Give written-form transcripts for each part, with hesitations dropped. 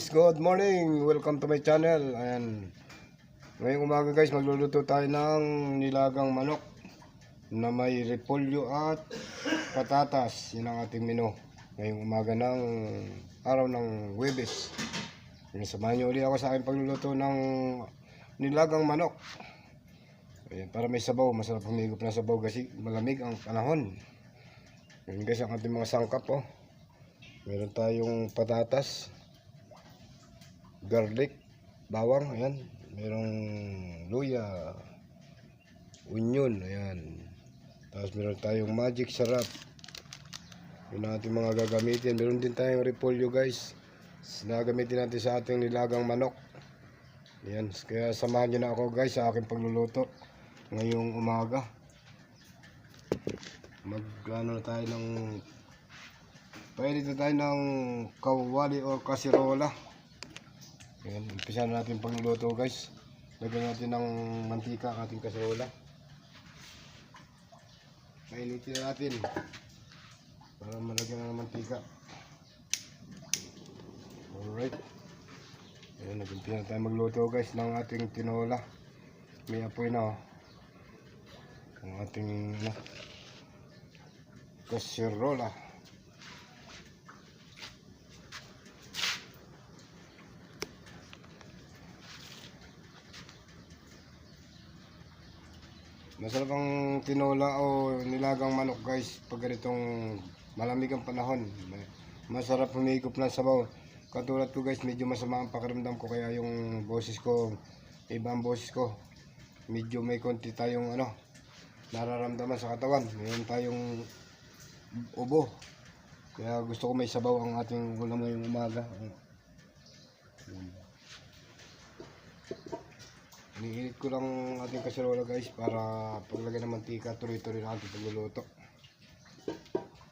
guys, good morning. Welcome to my channel. Ayan. Ngayong umaga guys, magluluto tayo ng nilagang manok na may repolyo at patatas. Yan ang ating menu ngayong umaga ng araw ng Huwebes. Samahan niyo ulit ako sa aking pagluluto ng nilagang manok. Ayan, para may sabaw, masarap humigop na sabaw kasi malamig ang panahon. Ayan guys, ang ating mga sangkap oh. Meron tayong patatas, garlic, bawang, ayan. Merong luya, onion, ayan. Tapos meron tayong magic sarap. Yun ang ating mga gagamitin. Meron din tayong repolyo guys. Gagamitin natin sa ating nilagang manok. Ayan. Kaya samahan nyo na ako guys sa aking pagluluto ngayong umaga. Mag-ano na tayo ng pwede tayo ng kawali o kasirola. Ayan, umpisa na natin pagluluto guys. Lagyan natin ng mantika ang ating kasirola. Painitin na natin para malagyan ng mantika. Alright. Ayan, nag-umpisa na tayo magluto guys ng ating tinola. May apoy na oh. Ang ating kasirola. Masarap ang tinola o nilagang manok guys pag ganitong malamig ang panahon. Masarap humigop na sabaw. Katulad ko guys, medyo masama ang pakiramdam ko kaya yung boses ko, ibang boses ko. Medyo may konti tayong nararamdaman sa katawan. Mayroon tayong ubo. Kaya gusto ko may sabaw ang ating ulam ngayong umaga. Iniinit ko lang ating kasirola guys para paglagay ng mantika, tuloy-tuloy na ating pagluluto.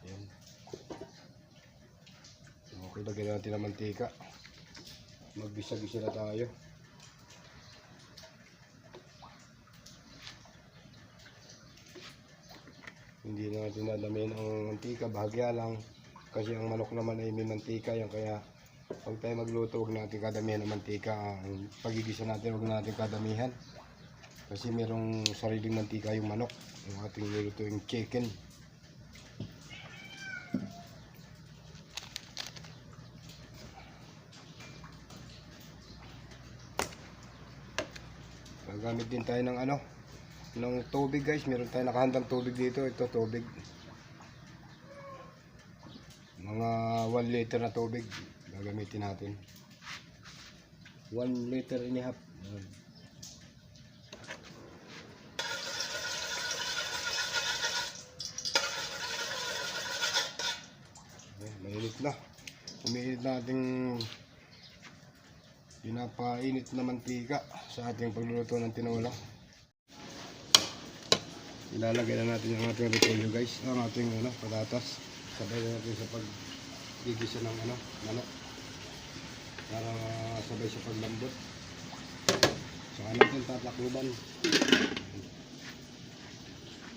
Ayan. Okay, lagyan natin ng mantika. Magbisa-bisa na tayo. Hindi na natin nadamihan ang mantika, bahagya lang. Kasi ang manok naman ay may mantika yan, kaya pag tayo magluto, huwag natin kadamihan ng mantika. Ang pagigisa natin, huwag natin kadamihan. Kasi merong sariling mantika yung manok. Yung ating niluto yung chicken. Gagamit din tayo ng ng tubig guys. Meron tayong nakahandang tubig dito. Ito tubig. Mga 1 liter na tubig gagamitin natin. 1 liter and a half. Mainit na. Umiinit na ating pinapainit na mantika sa ating pagluluto ng tinola. Ilalagay na natin ang ating repolyo guys, ang ating patatas. Sabay na natin sa paggigisa ng manok para sabay sa paglambot. Saka natin tatakluban.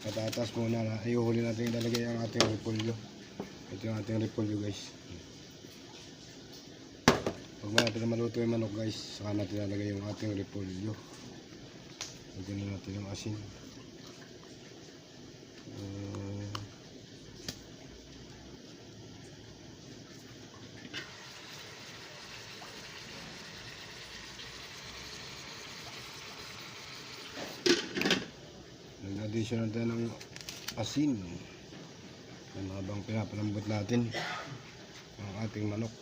Patatas muna na ayuhuli natin ilalagay ang ating repolyo. Ito yung ating repolyo guys. Pag natin na maluto yung manok guys, saka natin ilalagay yung ating repolyo. Lagyan natin yung asin. Nag-addition natin ng asin habang pinapalambot natin ang ating manok.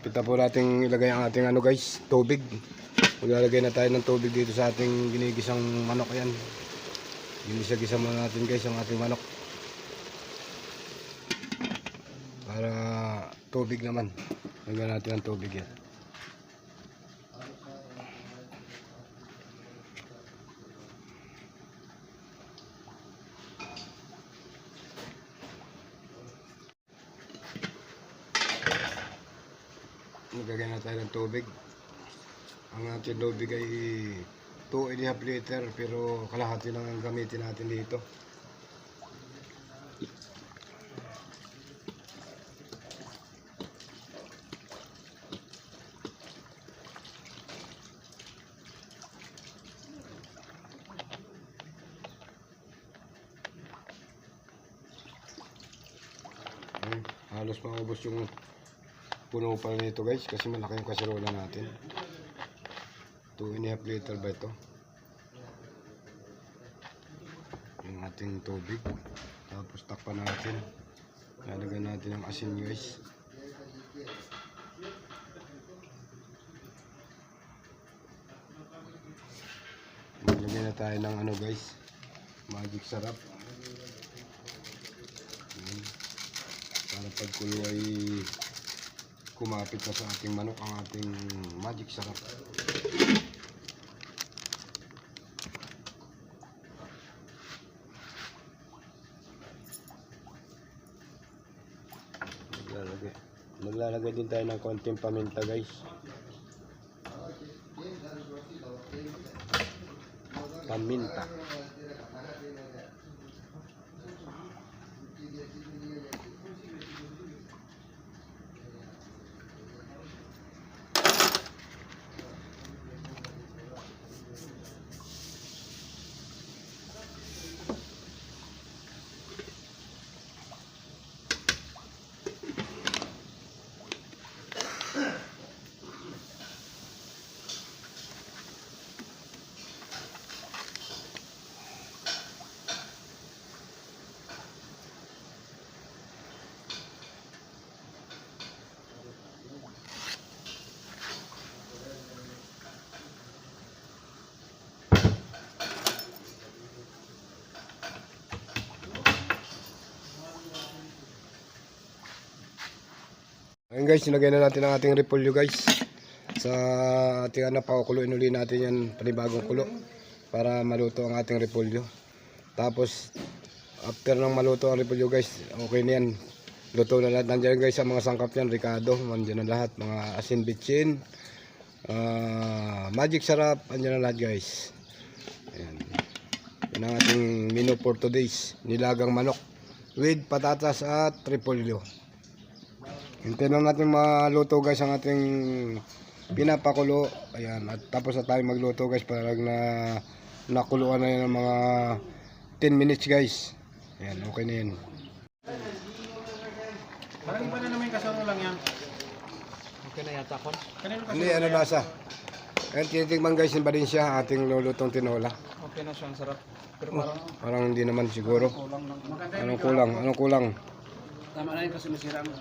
Malapit na po nating ilagay ang ating ano guys, tubig. Maglalagay na tayo ng tubig dito sa ating ginigisang manok. Ayan. Ginisa-gisa muna natin guys ang ating manok. Para tubig naman. Lagyan natin ng tubig yan. Maglagay na tayo ng tubig. Ang ating tubig ay 2.5 liter pero kalahati lang ang gamitin natin dito. Halos maubos yung puno pa nito guys kasi malaki yung kaserola natin. 2.5 liter ba ito? Yung ating tubig. Tapos takpan natin. Lalagyan natin ang asin guys. Maglagay na tayo ng ano guys, magic sarap. Para pagkulo ay kumapit na sa ating manok ang ating magic sarap. Maglalagay din tayo ng konting paminta guys. Paminta. Ayun guys, nilagay na natin ang ating repolyo guys. Sa ating pakukuluin uli natin yan, panibagong kulo. Para maluto ang ating repolyo. Tapos, after nang maluto ang repolyo guys, okay na yan. Luto na lahat. Nandiyan guys ang mga sangkap yan, Ricardo. Nandiyan na lahat. Mga asin bitchin. Magic sarap. Nandiyan na lahat guys. Ayan. Yan ang ating menu for today's nilagang manok. With patatas at repolyo. Hintayin lang natin maluto guys ang ating pinapakulo. Ayan, at tapos na tayo magluto guys para na nakuluan na yan ng mga 10 minutes guys. Ayan, okay na yan. Parang iba na naman yung kasaro lang yan. Okay na yata kon. Hindi, ano lasa? Ayan, tinitigman guys yung Valencia, ating lulutong tinola. Okay na siya, ang sarap. Pero Parang hindi naman siguro. kulang lang. Anong kulang? Anong kulang? Tama na yun kasi masira ang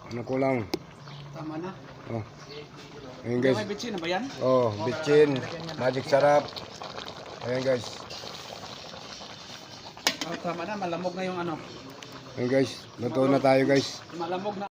Anong kulang? Tama na. Oh. Ayan guys. May bitsin na ba yan? Oh, bitchin, magic sarap. Ayan guys. Tama na, malamog na yung ano. Ayan guys, luto na tayo guys. Malamog na.